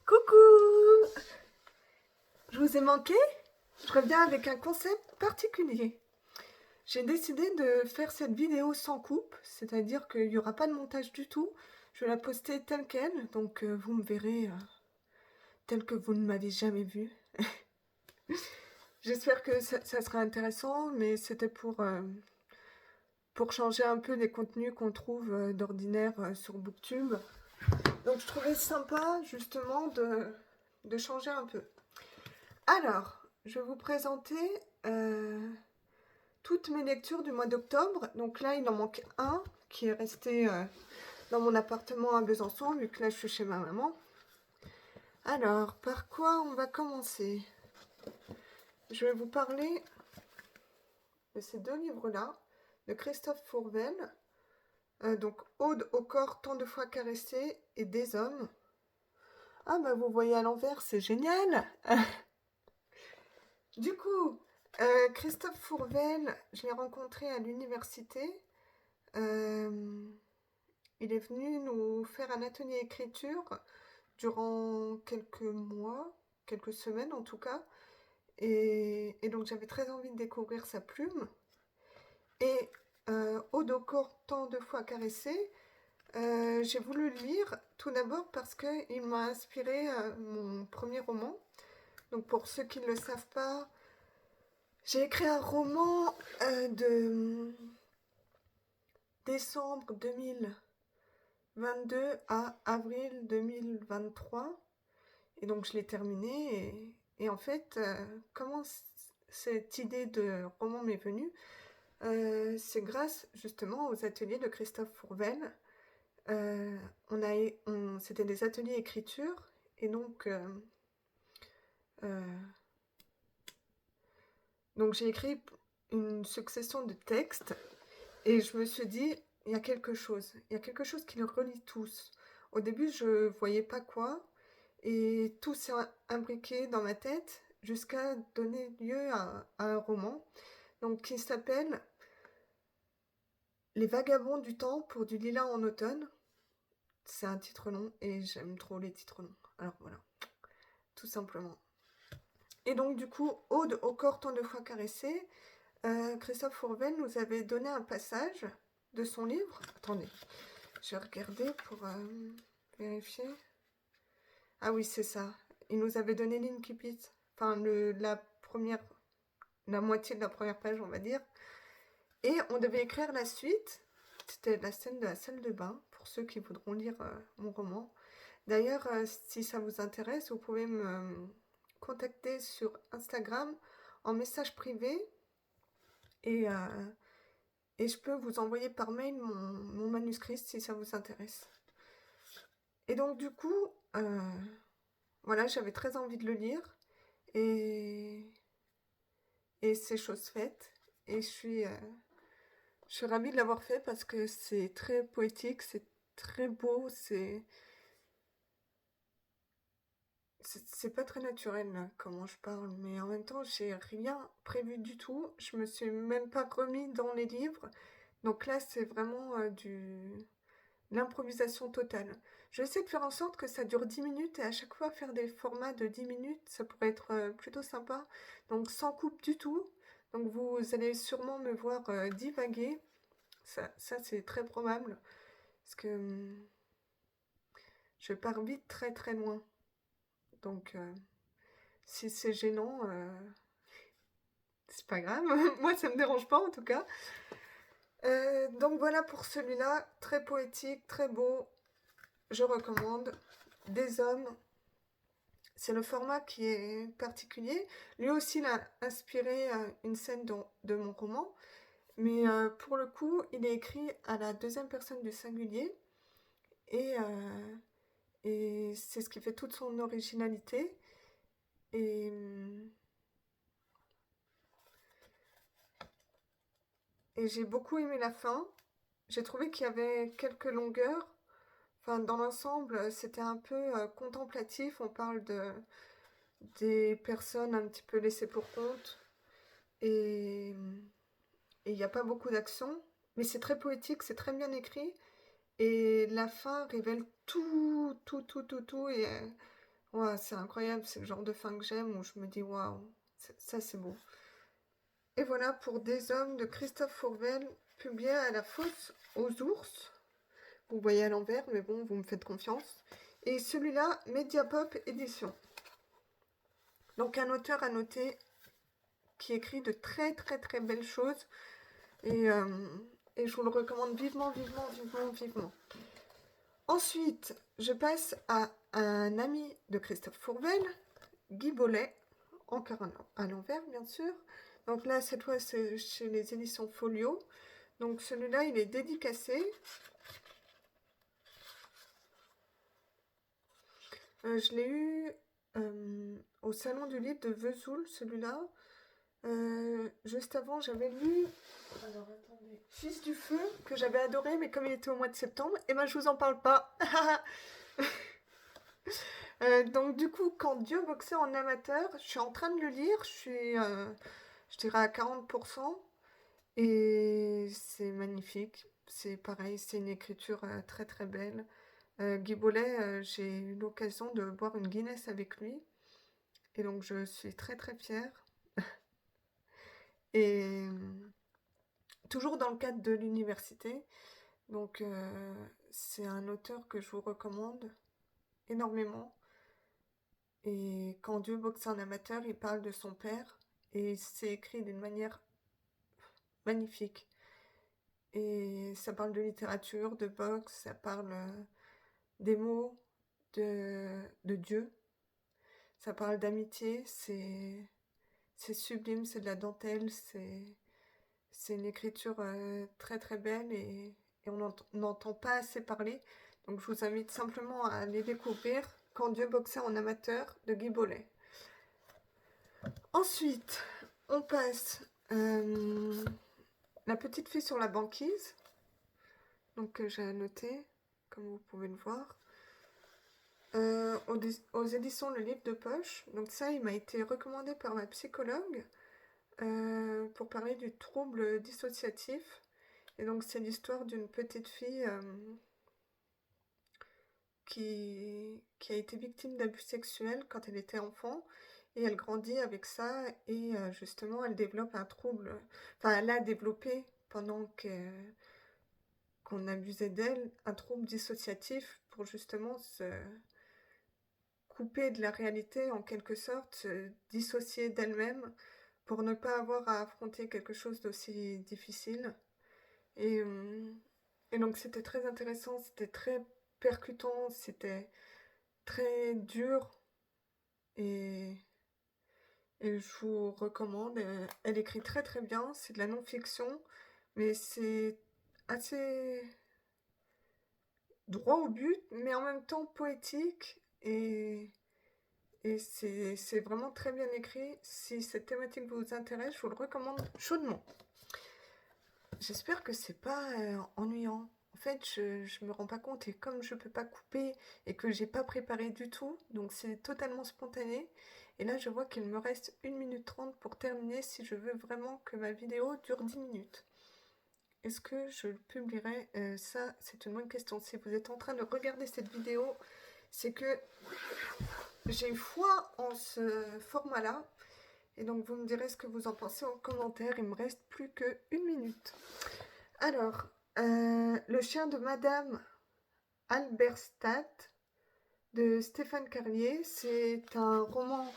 Coucou! Je vous ai manqué? Je reviens avec un concept particulier. J'ai décidé de faire cette vidéo sans coupe, c'est-à-dire qu'il n'y aura pas de montage du tout. Je vais la poster telle qu'elle, donc vous me verrez tel que vous ne m'avez jamais vu. J'espère que ça sera intéressant, mais c'était pour changer un peu des contenus qu'on trouve d'ordinaire sur Booktube. Donc je trouvais sympa justement de changer un peu. Alors, je vais vous présenter toutes mes lectures du mois d'octobre. Donc là, il en manque un qui est resté dans mon appartement à Besançon, vu que là, je suis chez ma maman. Alors, par quoi on va commencer? Je vais vous parler de ces deux livres-là, de Christophe Fourvel. Donc, Aude au corps tant de fois caressé et Des hommes. Ah, bah vous voyez à l'envers, c'est génial! Du coup, Christophe Fourvel, je l'ai rencontré à l'université. Il est venu nous faire un atelier écriture durant quelques mois, quelques semaines en tout cas. Et donc j'avais très envie de découvrir sa plume. Et Aude au corps tant de fois caressé, j'ai voulu le lire tout d'abord parce qu'il m'a inspiré mon premier roman. Donc pour ceux qui ne le savent pas, j'ai écrit un roman de décembre 2022 à avril 2023. Et donc je l'ai terminé. Et en fait, comment cette idée de roman m'est venue? C'est grâce justement aux ateliers de Christophe Fourvel. C'était des ateliers écriture. Et euh, donc j'ai écrit une succession de textes. Et je me suis dit, il y a quelque chose. Il y a quelque chose qui les relie tous. Au début, je ne voyais pas quoi. Et tout s'est imbriqué dans ma tête jusqu'à donner lieu à un roman donc, qui s'appelle Les vagabonds du temps pour du lilas en automne. C'est un titre long et j'aime trop les titres longs. Alors voilà, tout simplement. Et donc du coup, Aude au corps tant de fois caressé, Christophe Fourvel nous avait donné un passage de son livre. Attendez, je vais regarder pour vérifier. Ah oui, c'est ça. Il nous avait donné l'incipit, enfin la moitié de la première page, on va dire. Et on devait écrire la suite. C'était la scène de la salle de bain, pour ceux qui voudront lire mon roman. D'ailleurs, si ça vous intéresse, vous pouvez me contacter sur Instagram en message privé et, euh, et je peux vous envoyer par mail mon manuscrit si ça vous intéresse. Et donc du coup, voilà, j'avais très envie de le lire et, et c'est chose faite. Et je suis ravie de l'avoir fait parce que c'est très poétique, c'est très beau, c'est pas très naturel là, comment je parle, mais en même temps, j'ai rien prévu du tout. Je me suis même pas remis dans les livres. Donc là, c'est vraiment l'improvisation totale. Je vais essayer de faire en sorte que ça dure 10 minutes et à chaque fois faire des formats de 10 minutes, ça pourrait être plutôt sympa. Donc sans coupe du tout. Donc vous allez sûrement me voir divaguer. Ça c'est très probable. Parce que je pars vite très très loin. Donc si c'est gênant, c'est pas grave. Moi ça me dérange pas en tout cas. Donc voilà pour celui-là. Très poétique, très beau. Je recommande. Des hommes. C'est le format qui est particulier. Lui aussi, il a inspiré une scène de mon roman. Mais pour le coup, il est écrit à la deuxième personne du singulier. Et, euh, et c'est ce qui fait toute son originalité. Et, et j'ai beaucoup aimé la fin. J'ai trouvé qu'il y avait quelques longueurs. Enfin, dans l'ensemble, c'était un peu contemplatif. On parle des personnes un petit peu laissées pour compte. Et il n'y a pas beaucoup d'action. Mais c'est très poétique, c'est très bien écrit. Et la fin révèle tout, tout, tout, tout, tout. Et Ouah, c'est incroyable, c'est le genre de fin que j'aime où je me dis waouh, ça c'est beau. Et voilà pour Des hommes de Christophe Fourvel, publié à la Fosse aux ours. Vous voyez à l'envers, mais bon, vous me faites confiance. Et celui-là, Mediapop édition. Donc un auteur à noter qui écrit de très très très belles choses. Et, je vous le recommande vivement, vivement, vivement, vivement. Ensuite, je passe à un ami de Christophe Fourvel, Guy Bollet, encore à l'envers bien sûr. Donc là, cette fois, c'est chez les éditions Folio. Donc celui-là, il est dédicacé. Je l'ai eu au Salon du Livre de Vesoul, celui-là. Juste avant, j'avais lu alors, attendez. Fils du Feu, que j'avais adoré, mais comme il était au mois de septembre, et ben je vous en parle pas. Donc du coup, quand Dieu boxait en amateur, je suis en train de le lire, je suis, je dirais à 40%, et c'est magnifique. C'est pareil, c'est une écriture très très belle. Guy Bollet, j'ai eu l'occasion de boire une Guinness avec lui, et donc je suis très très fière. Et toujours dans le cadre de l'université, donc c'est un auteur que je vous recommande énormément. Et quand Dieu boxe un amateur, il parle de son père, et c'est écrit d'une manière magnifique. Et ça parle de littérature, de boxe, ça parle des mots, de Dieu. Ça parle d'amitié, c'est sublime, c'est de la dentelle, c'est une écriture très très belle, et on n'entend pas assez parler. Donc je vous invite simplement à aller découvrir Quand Dieu boxait en amateur de Guy Bollet. Ensuite, on passe La petite fille sur la banquise, donc que j'ai annoté, comme vous pouvez le voir. Aux éditions Le Livre de Poche. Donc ça, il m'a été recommandé par ma psychologue pour parler du trouble dissociatif. Et donc c'est l'histoire d'une petite fille qui a été victime d'abus sexuels quand elle était enfant. Et elle grandit avec ça, et justement elle développe un trouble, enfin elle a développé pendant qu'on abusait d'elle, un trouble dissociatif pour justement se couper de la réalité en quelque sorte, se dissocier d'elle-même pour ne pas avoir à affronter quelque chose d'aussi difficile. Et, et donc c'était très intéressant, c'était très percutant, c'était très dur, et, je vous recommande. Elle écrit très très bien, c'est de la non-fiction, mais c'est assez droit au but, mais en même temps poétique, et c'est vraiment très bien écrit. Si cette thématique vous intéresse, je vous le recommande chaudement. J'espère que c'est pas ennuyant. En fait, je me rends pas compte, et comme je peux pas couper et que j'ai pas préparé du tout, donc c'est totalement spontané. Et là, je vois qu'il me reste 1 minute 30 pour terminer si je veux vraiment que ma vidéo dure 10 minutes. Est-ce que je publierai ça? C'est une bonne question. Si vous êtes en train de regarder cette vidéo, c'est que j'ai foi en ce format-là. Et donc, vous me direz ce que vous en pensez en commentaire. Il me reste plus que 1 minute. Alors, Le chien de Madame Halberstadt de Stéphane Carlier. C'est un roman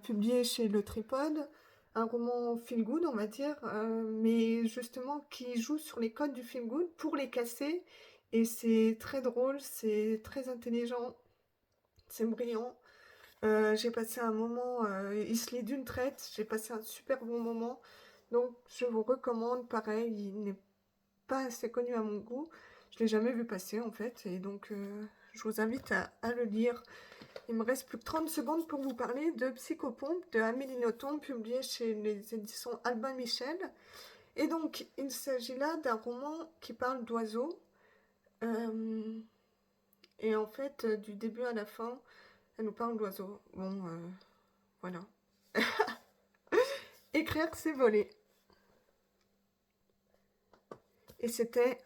publié chez Le Tripode. Un roman feel good, on va dire, mais justement qui joue sur les codes du feel good pour les casser. Et c'est très drôle, c'est très intelligent, c'est brillant. J'ai passé un moment, il se lit d'une traite, j'ai passé un super bon moment. Donc je vous recommande, pareil, il n'est pas assez connu à mon goût. Je l'ai jamais vu passer en fait, et donc je vous invite à le lire. Il me reste plus que 30 secondes pour vous parler de Psychopompe de Amélie Nothomb, publié chez les éditions Albin Michel. Et donc il s'agit là d'un roman qui parle d'oiseaux. Et en fait, du début à la fin, elle nous parle d'oiseaux. Bon, voilà. Écrire, c'est voler. Et c'était